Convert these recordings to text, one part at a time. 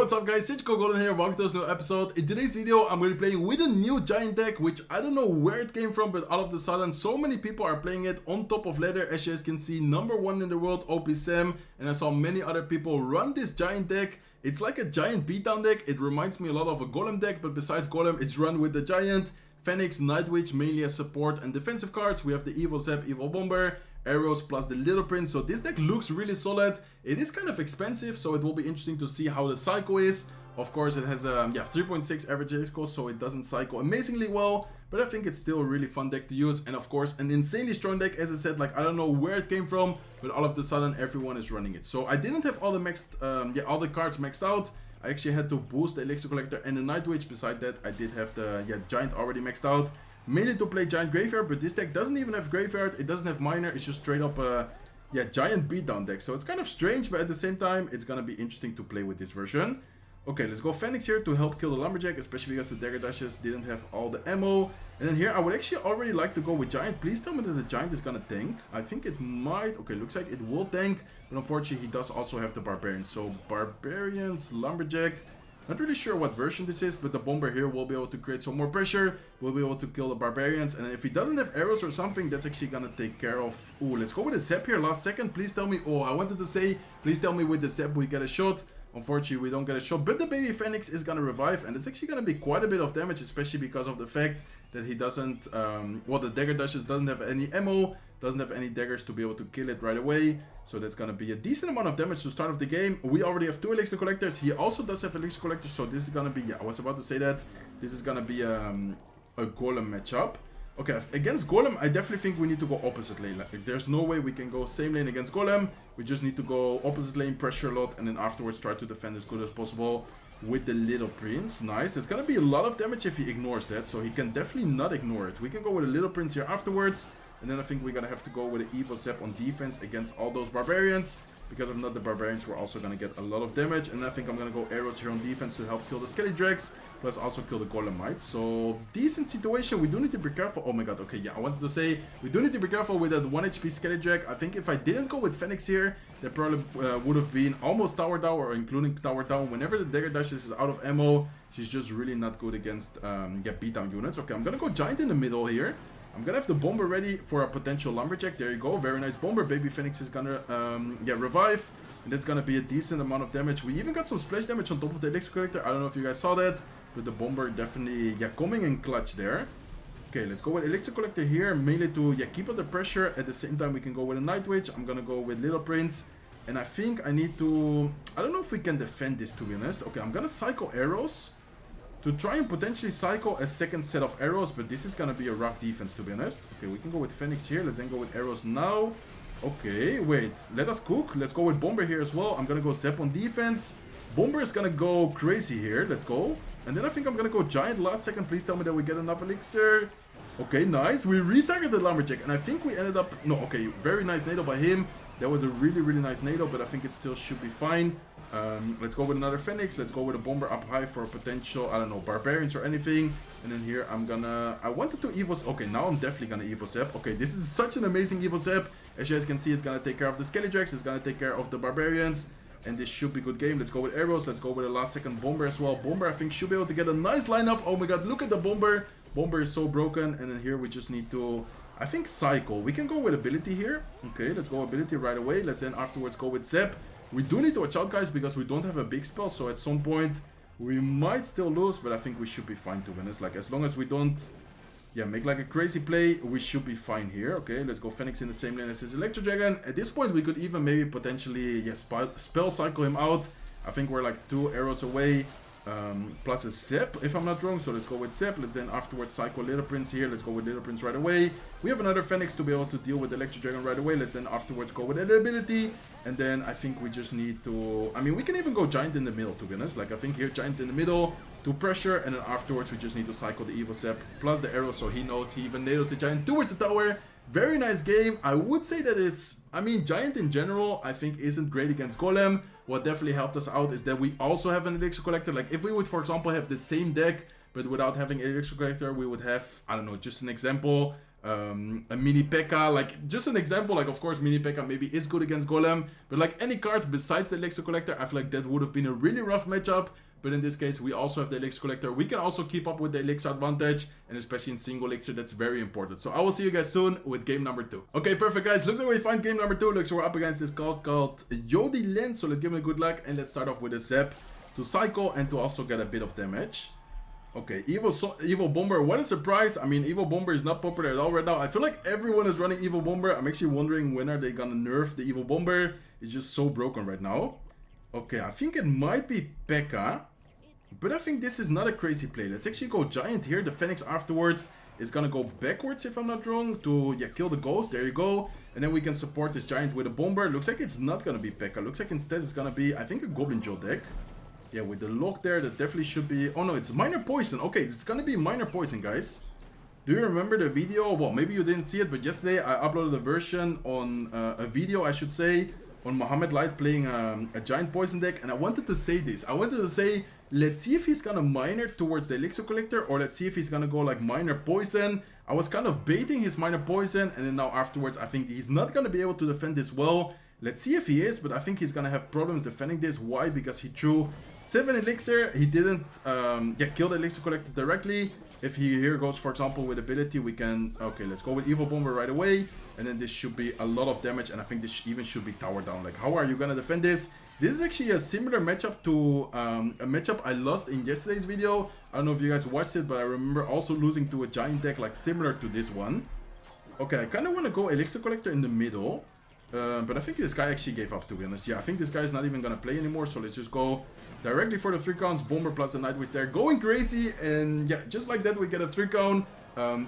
what's up guys, it's Goblin here, welcome to this new episode. In today's video, I'm going to be playing with a new giant deck, which I don't know where it came from, but all of a sudden, so many people are playing it on top of ladder. As you guys can see, #1 in the world, OP Sam, and I saw many other people run this giant deck. It's like a giant beatdown deck. It reminds me a lot of a Golem deck, but besides Golem, it's run with the giant, Phoenix, Night Witch, mainly as support and defensive cards. We have the Evil Zap, Evil Bomber, arrows plus the Little Prince. So this deck looks really solid. It is kind of expensive, so it will be interesting to see how the cycle is. Of course, it has a 3.6 average hit cost, so it doesn't cycle amazingly well, but I think it's still a really fun deck to use. And of course, an insanely strong deck. As I said, like, I don't know where it came from, but all of a sudden everyone is running it. So I didn't have all the maxed all the cards maxed out. I actually had to boost the Elixir Collector and the Night Witch. Beside that, I did have the giant already maxed out, mainly to play giant graveyard, but this deck doesn't even have graveyard. It doesn't have miner. It's just straight up a giant beatdown deck. So it's kind of strange, but at the same time, it's gonna be interesting to play with this version. Okay, let's go Phoenix here to help kill the Lumberjack, especially because the Dagger Dashes didn't have all the ammo. And then here, I would actually already like to go with Giant. Please tell me that the Giant is gonna tank. I think it might. Okay, looks like it will tank, but unfortunately, he does also have the Barbarian. So Barbarians, Lumberjack. Not really sure what version this is, but the Bomber here will be able to create some more pressure. We'll be able to kill the Barbarians. And if he doesn't have arrows or something, that's actually gonna take care of... Ooh, let's go with a Zap here. Last second, please tell me... Oh, I wanted to say, please tell me with the Zap we get a shot. Unfortunately, we don't get a shot, but the baby Phoenix is gonna revive, and it's actually gonna be quite a bit of damage, especially because of the fact that he doesn't, the Dagger Dashes doesn't have any ammo, doesn't have any daggers to be able to kill it right away. So that's gonna be a decent amount of damage to start off the game. We already have 2 Elixir Collectors. He also does have Elixir Collectors, so this is gonna be, I was about to say that, this is gonna be a Golem matchup. Okay, against Golem, I definitely think we need to go opposite lane. Like, there's no way we can go same lane against Golem. We just need to go opposite lane, pressure a lot, and then afterwards try to defend as good as possible with the Little Prince. Nice. It's gonna be a lot of damage if he ignores that, so he can definitely not ignore it. We can go with a Little Prince here afterwards, and then I think we're gonna have to go with an Evil Zap on defense against all those Barbarians. Because if not, the Barbarians were also going to get a lot of damage. And I think I'm going to go arrows here on defense to help kill the Skelly Drags. Plus also kill the Golemites. So, decent situation. We do need to be careful. Oh my god, okay, yeah, I wanted to say, we do need to be careful with that 1 HP Skelly Drag. I think if I didn't go with Phoenix here, that probably would have been almost Tower Down or including Tower Down. Whenever the Dagger Dashes is out of ammo, she's just really not good against beatdown units. Okay, I'm going to go Giant in the middle here. I'm gonna have the Bomber ready for a potential Lumberjack. There you go, very nice Bomber. Baby Phoenix is gonna revive, and that's gonna be a decent amount of damage. We even got some splash damage on top of the Elixir Collector. I don't know if you guys saw that, but the Bomber definitely coming in clutch there. Okay, let's go with Elixir Collector here, mainly to keep up the pressure. At the same time, we can go with a Night Witch. I'm gonna go with Little Prince, and I think I need to... I don't know if we can defend this, to be honest. Okay, I'm gonna cycle arrows to try and potentially cycle a second set of arrows, but this is gonna be a rough defense, to be honest. Okay, we can go with Phoenix here. Let's then go with arrows now. Okay, wait. Let us cook. Let's go with Bomber here as well. I'm gonna go Zap on defense. Bomber is gonna go crazy here. Let's go. And then I think I'm gonna go Giant last second. Please tell me that we get enough Elixir. Okay, nice. We retargeted the Lumberjack, and I think we ended up... No, okay, very nice NATO by him. That was a really, really nice NATO, but I think it still should be fine. Let's go with another Phoenix. Let's go with a Bomber up high for a potential, I don't know, Barbarians or anything. And then here I'm gonna... I wanted to Evil... Okay, now I'm definitely gonna Evil Zap. Okay, this is such an amazing Evil Zap. As you guys can see, it's gonna take care of the Skelly Drags. It's gonna take care of the Barbarians. And this should be a good game. Let's go with arrows. Let's go with a last second Bomber as well. Bomber, I think, should be able to get a nice lineup. Oh my god, look at the Bomber. Bomber is so broken. And then here we just need to... I think cycle. We can go with ability here. Okay, let's go ability right away. Let's then afterwards go with Zap. We do need to watch out, guys, because we don't have a big spell. So at some point, we might still lose, but I think we should be fine, to be honest. Like, as long as we don't, make like a crazy play, we should be fine here. Okay, let's go Phoenix in the same lane as his Electro Dragon. At this point, we could even maybe potentially, spell cycle him out. I think we're like 2 arrows away. Plus a Zap, if I'm not wrong. So let's go with Zap. Let's then afterwards cycle Little Prince here. Let's go with Little Prince right away. We have another Phoenix to be able to deal with Electro Dragon right away. Let's then afterwards go with an ability. And then I think we just need to... I mean, we can even go Giant in the middle, to be honest. Like, I think here Giant in the middle to pressure. And then afterwards we just need to cycle the Evil Zap plus the arrow. So he knows he even nails the Giant towards the tower. Very nice game. I would say that it's... I mean, Giant in general, I think, isn't great against Golem. What definitely helped us out is that we also have an Elixir Collector. Like, if we would, for example, have the same deck, but without having an Elixir Collector, we would have, I don't know, just an example, a mini P.E.K.K.A. Like, just an example, like, of course, mini P.E.K.K.A. maybe is good against Golem, but like any card besides the Elixir Collector, I feel like that would have been a really rough matchup. But in this case, we also have the Elixir Collector. We can also keep up with the Elixir advantage, and especially in single Elixir, that's very important. So I will see you guys soon with game number 2. Okay, perfect, guys. Looks like we find game number 2. Looks like we're up against this card called Yodi Lin. So let's give him a good luck, and let's start off with a Zap to cycle and to also get a bit of damage. Okay, Evil Bomber, what a surprise. I mean, Evil Bomber is not popular at all right now. I feel like everyone is running Evil Bomber. I'm actually wondering when are they gonna nerf the Evil Bomber. It's just so broken right now. Okay, I think it might be P.E.K.K.A. But I think this is not a crazy play. Let's actually go Giant here. The Phoenix afterwards is gonna go backwards, if I'm not wrong, to kill the Ghost. There you go. And then we can support this Giant with a Bomber. Looks like it's not gonna be P.E.K.K.A. Looks like instead it's gonna be, I think, a Goblin Joe deck. Yeah, with the lock there, that definitely should be... Oh no, it's Minor Poison. Okay, it's gonna be Minor Poison, guys. Do you remember the video? Well, maybe you didn't see it, but yesterday I uploaded a version on a video, I should say, on Mohammed Light playing a Giant Poison deck. And I wanted to say this. I wanted to say, let's see if he's gonna Minor towards the Elixir Collector, or let's see if he's gonna go like Minor Poison. I was kind of baiting his Minor Poison, and then now afterwards I think he's not gonna be able to defend this well. Let's see if he is, but I think he's gonna have problems defending this. Why? Because he threw 7 Elixir. He didn't kill the Elixir Collector directly. If he here goes, for example, with ability, we can... Okay, let's go with Evil Bomber right away. And then this should be a lot of damage, and I think this even should be tower down. Like, how are you gonna defend this? This is actually a similar matchup to a matchup I lost in yesterday's video. I don't know if you guys watched it, but I remember also losing to a Giant deck like similar to this one. Okay, I kind of want to go Elixir Collector in the middle. But I think this guy actually gave up, to be honest. Yeah, I think this guy is not even going to play anymore. So let's just go directly for the 3 counts. Bomber plus the Nightwish there. Going crazy. And yeah, just like that, we get a 3 count.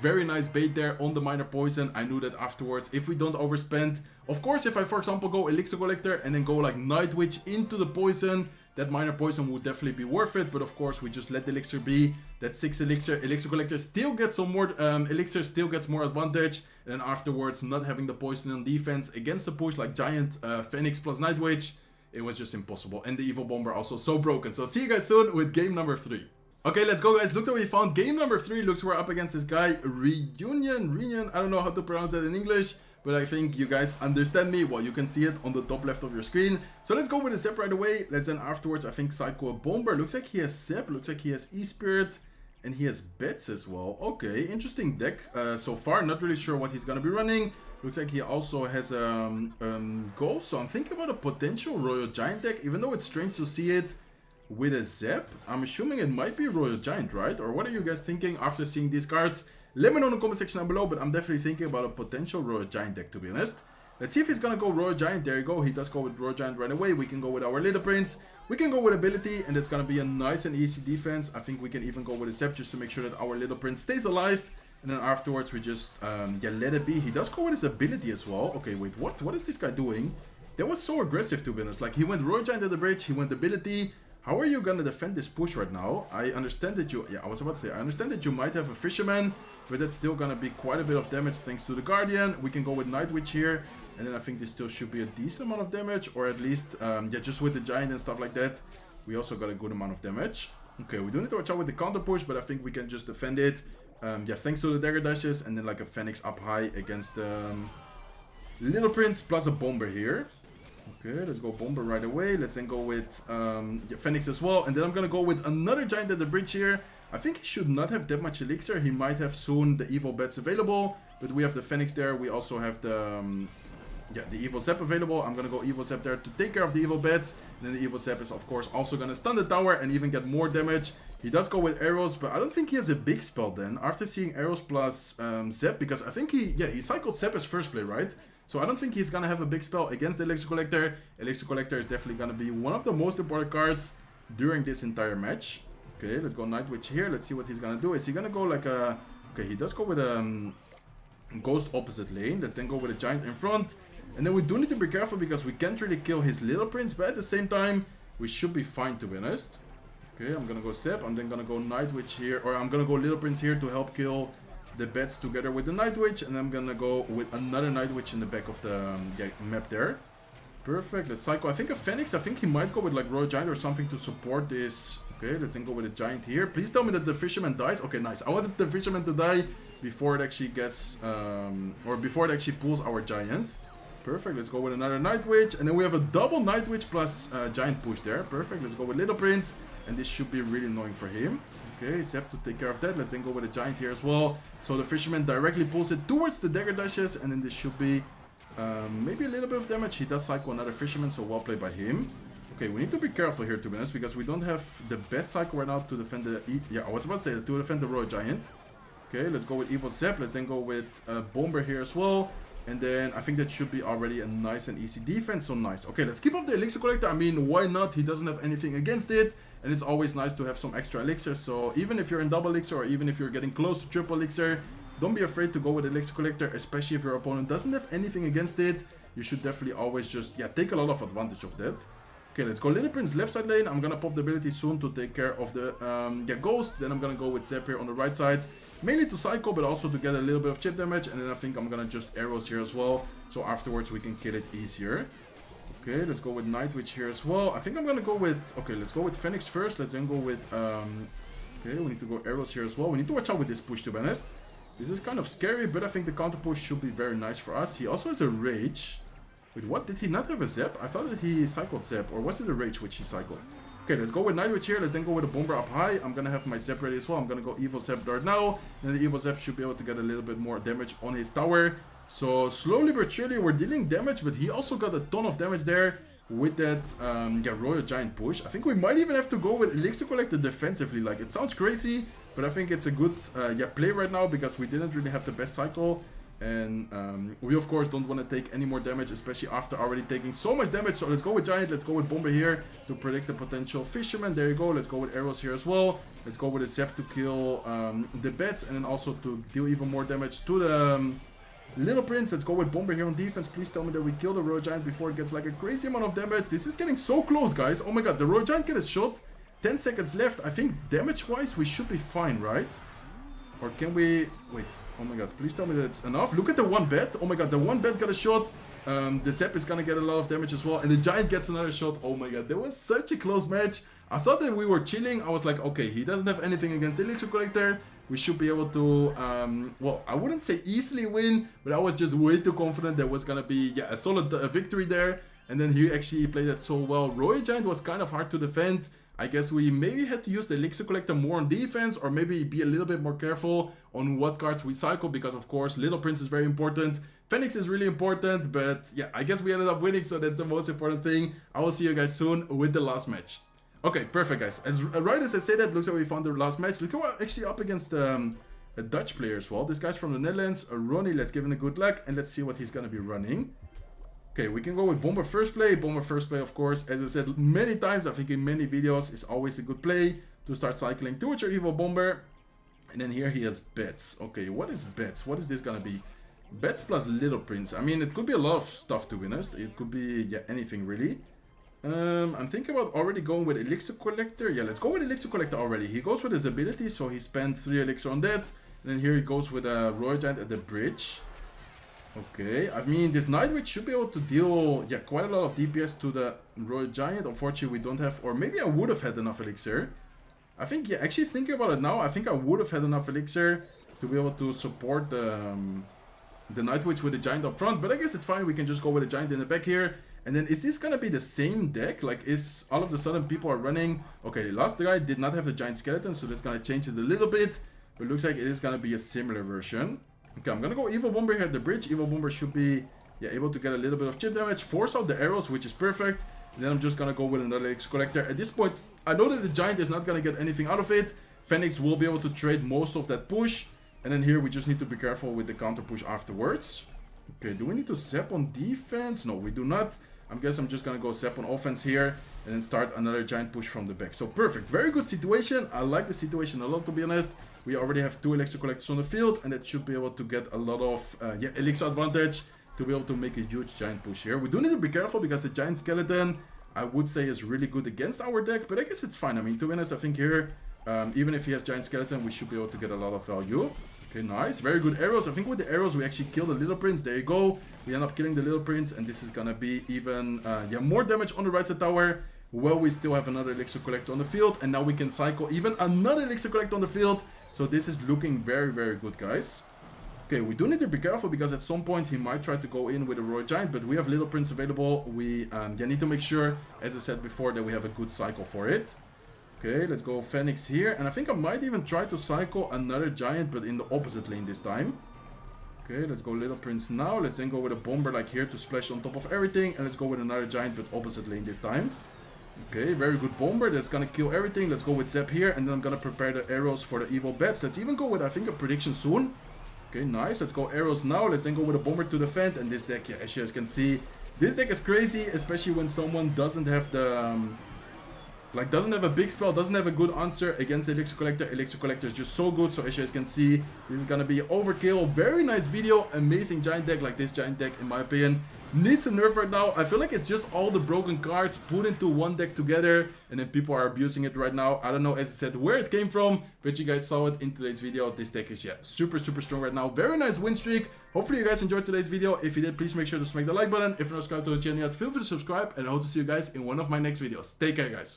Very nice bait there on the Minor Poison. I knew that afterwards, if we don't overspend. Of course, if I, for example, go Elixir Collector and then go like Nightwish into the Poison, that Minor Poison would definitely be worth it. But of course, we just let the Elixir be. That 6 Elixir. Elixir Collector still gets some more, Elixir still gets more advantage. And then afterwards, not having the Poison on defense against the push like Giant, Phoenix plus Nightwish, it was just impossible. And the Evil Bomber also so broken. So see you guys soon with game number 3. Okay, let's go, guys. Look what we found. Game number 3. Looks we're up against this guy, Reunion. I don't know how to pronounce that in English, but I think you guys understand me. Well, you can see it on the top left of your screen. So let's go with a Zap right away. Let's then afterwards, I think, cycle a Bomber. Looks like he has Zap. Looks like he has E-Spirit. And he has Bats as well. Okay, interesting deck so far. Not really sure what he's going to be running. Looks like he also has Ghost. So I'm thinking about a potential Royal Giant deck. Even though it's strange to see it with a Zap, I'm assuming it might be Royal Giant, right? Or what are you guys thinking after seeing these cards? Let me know in the comment section down below, but I'm definitely thinking about a potential Royal Giant deck, to be honest. Let's see if he's gonna go Royal Giant. There you go. He does go with Royal Giant right away. We can go with our Little Prince. We can go with ability, and it's gonna be a nice and easy defense. I think we can even go with a Zap just to make sure that our Little Prince stays alive. And then afterwards, we just let it be. He does go with his ability as well. Okay, wait, what? What is this guy doing? That was so aggressive, to be honest. Like, he went Royal Giant at the bridge. He went ability. How are you gonna defend this push right now? I understand that you... Yeah, I was about to say, I understand that you might have a Fisherman, but that's still gonna be quite a bit of damage thanks to the Guardian. We can go with Nightwitch here, and then I think this still should be a decent amount of damage, or at least, just with the Giant and stuff like that, we also got a good amount of damage. Okay, we do need to watch out with the counter push, but I think we can just defend it. Yeah, thanks to the dagger dashes, and then like a Phoenix up high against Little Prince plus a Bomber here. Okay, let's go Bomber right away. Let's then go with Phoenix as well. And then I'm going to go with another Giant at the bridge here. I think he should not have that much Elixir. He might have soon the Evil Bats available. But we have the Phoenix there. We also have the Evil Zap available. I'm going to go Evil Zap there to take care of the Evil Bats. And then the Evil Zap is, of course, also going to stun the tower and even get more damage. He does go with arrows, but I don't think he has a big spell then. After seeing arrows plus Zap, because I think he cycled Zap as first play, right? So I don't think he's gonna have a big spell against the Elixir Collector. Elixir Collector is definitely gonna be one of the most important cards during this entire match. Okay, let's go Nightwitch here. Let's see what he's gonna do. Is he gonna go like a... Okay, he does go with a Ghost opposite lane. Let's then go with a Giant in front. And then we do need to be careful because we can't really kill his Little Prince, but at the same time, we should be fine, to be honest. Okay, I'm gonna go Zap. I'm then gonna go Nightwitch here, or I'm gonna go Little Prince here to help kill the Bats together with the Nightwitch, and I'm gonna go with another Nightwitch in the back of the map there. Perfect. Let's cycle. I think a Phoenix. I think he might go with like Royal Giant or something to support this. Okay, let's then go with a Giant here. Please tell me that the Fisherman dies. Okay, nice. I wanted the Fisherman to die before it actually gets, or before it actually pulls our giant. Perfect, let's go with another Night Witch, and then we have a double Night Witch plus giant push there. Perfect, let's go with Little Prince, and this should be really annoying for him. Okay, Zep to take care of that. Let's then go with a giant here as well. So the Fisherman directly pulls it towards the dagger dashes, and then this should be maybe a little bit of damage. He does cycle another Fisherman, so well played by him. Okay, we need to be careful here, to be honest, because we don't have the best cycle right now to defend the... Yeah, I was about to say, to defend the Royal Giant. Okay, let's go with Evil Zep. Let's then go with Bomber here as well. And then I think that should be already a nice and easy defense, so nice. Okay, let's keep up the Elixir Collector. I mean, why not? He doesn't have anything against it. And it's always nice to have some extra Elixir. So even if you're in double Elixir or even if you're getting close to triple Elixir, don't be afraid to go with Elixir Collector, especially if your opponent doesn't have anything against it. You should definitely always just, yeah, take a lot of advantage of that. Okay, let's go Little Prince left side lane. I'm gonna pop the ability soon to take care of the Ghost. Then I'm gonna go with Zep here on the right side. Mainly to cycle, but also to get a little bit of chip damage. And then I think I'm gonna just arrows here as well. So afterwards we can kill it easier. Okay, let's go with Night Witch here as well. I think I'm gonna go with... Okay, let's go with Phoenix first. Let's then go with... Okay, we need to go arrows here as well. We need to watch out with this push, to be honest. This is kind of scary, but I think the counter push should be very nice for us. He also has a Rage. Wait, what? Did he not have a Zep? I thought that he cycled Zep. Or was it a Rage which he cycled? Okay, let's go with Night Witch here. Let's then go with a Bomber up high. I'm gonna have my Zep ready as well. I'm gonna go Evil Zep Dart now. And the Evil Zep should be able to get a little bit more damage on his tower. So slowly but surely we're dealing damage, but he also got a ton of damage there with that Royal Giant push. I think we might even have to go with Elixir Collector defensively. Like, it sounds crazy, but I think it's a good play right now because we didn't really have the best cycle. And we of course don't want to take any more damage, especially after already taking so much damage. So let's go with Giant, let's go with Bomber here to predict the potential Fisherman. There you go, let's go with arrows here as well. Let's go with a Zep to kill the bats and then also to deal even more damage to the Little Prince. Let's go with Bomber here on defense. Please tell me that we kill the Royal Giant before it gets like a crazy amount of damage. This is getting so close, guys. Oh my god, the Royal Giant gets shot. 10 seconds left. I think damage-wise we should be fine, right? Or can we... Wait. Oh my god, please tell me that it's enough. Look at the one bat. Oh my god, the one bat got a shot. The Zep is gonna get a lot of damage as well. And the Giant gets another shot. Oh my god, that was such a close match. I thought that we were chilling. I was like, okay, he doesn't have anything against the Elixir Collector. We should be able to, well, I wouldn't say easily win, but I was just way too confident there was gonna be, yeah, a solid victory there. And then he actually played that so well. Royal Giant was kind of hard to defend. I guess we maybe had to use the Elixir Collector more on defense, or maybe be a little bit more careful on what cards we cycle, because of course Little Prince is very important, Phoenix is really important, but yeah, I guess we ended up winning, so that's the most important thing. I will see you guys soon with the last match. Okay, perfect guys. As right as I say that, looks like we found the last match. Look, we're actually up against a Dutch player as well. This guy's from the Netherlands, Ronnie. Let's give him a good luck and let's see what he's gonna be running. Okay, we can go with Bomber first play. Bomber first play, of course, as I said many times, I think in many videos, is always a good play to start cycling towards your evil Bomber. And then here he has Bats. Okay, what is Bats? What is this gonna be? Bats plus Little Prince. I mean, it could be a lot of stuff, to be honest. It could be, yeah, anything really. I'm thinking about already going with Elixir Collector. Yeah, let's go with Elixir Collector already. He goes with his ability, so he spent 3 Elixir on that. And then here he goes with a Royal Giant at the bridge. Okay, I mean, this Night Witch should be able to deal, yeah, quite a lot of DPS to the Royal Giant. Unfortunately, we don't have, or maybe I would have had enough Elixir. I think, yeah, actually thinking about it now, I think I would have had enough Elixir to be able to support the Night Witch with the Giant up front. But I guess it's fine, we can just go with the Giant in the back here. And then, is this gonna be the same deck? Like, is all of a sudden people are running... Okay, last guy did not have the Giant Skeleton, so that's gonna change it a little bit. But it looks like it is gonna be a similar version. Okay, I'm gonna go Evil Bomber here at the bridge. Evil Bomber should be, yeah, able to get a little bit of chip damage, force out the arrows, which is perfect. And then I'm just gonna go with another Elixir Collector. At this point, I know that the Giant is not gonna get anything out of it. Phoenix will be able to trade most of that push. And then here we just need to be careful with the counter push afterwards. Okay, do we need to Zep on defense? No, we do not. I guess I'm just gonna go Zep on offense here and then start another Giant push from the back. So perfect, very good situation. I like the situation a lot, to be honest. We already have 2 Elixir Collectors on the field, and that should be able to get a lot of yeah, Elixir advantage to be able to make a huge Giant push here. We do need to be careful because the Giant Skeleton, I would say, is really good against our deck, but I guess it's fine. I mean, to be honest, I think here, even if he has Giant Skeleton, we should be able to get a lot of value. Okay, nice. Very good arrows. I think with the arrows, we actually kill the Little Prince. There you go. We end up killing the Little Prince, and this is gonna be even yeah, more damage on the right side tower. Well, we still have another Elixir Collector on the field, and now we can cycle even another Elixir Collector on the field. So this is looking very, very good, guys. Okay, we do need to be careful because at some point he might try to go in with a Royal Giant, but we have Little Prince available. We need to make sure, as I said before, that we have a good cycle for it. Okay, let's go Phoenix here. And I think I might even try to cycle another Giant, but in the opposite lane this time. Okay, let's go Little Prince now. Let's then go with a Bomber like here to splash on top of everything. And let's go with another Giant, but opposite lane this time. Okay, very good Bomber. That's gonna kill everything. Let's go with Zap here. And then I'm gonna prepare the arrows for the evil bats. Let's even go with, I think, a prediction soon. Okay, nice. Let's go arrows now. Let's then go with a Bomber to defend. And this deck, yeah, as you guys can see, this deck is crazy, especially when someone doesn't have the... doesn't have a big spell, doesn't have a good answer against the Elixir Collector. Elixir Collector is just so good. So as you guys can see, this is gonna be overkill. Very nice video. Amazing Giant deck. Like this Giant deck, in my opinion, needs a nerf right now. I feel like it's just all the broken cards put into one deck together, and then people are abusing it right now. I don't know, as I said, where it came from, but you guys saw it in today's video. This deck is, yeah, super strong right now. Very nice win streak. Hopefully you guys enjoyed today's video. If you did, please make sure to smack the like button. If you're not subscribed to the channel yet, feel free to subscribe, and I hope to see you guys in one of my next videos. Take care, guys.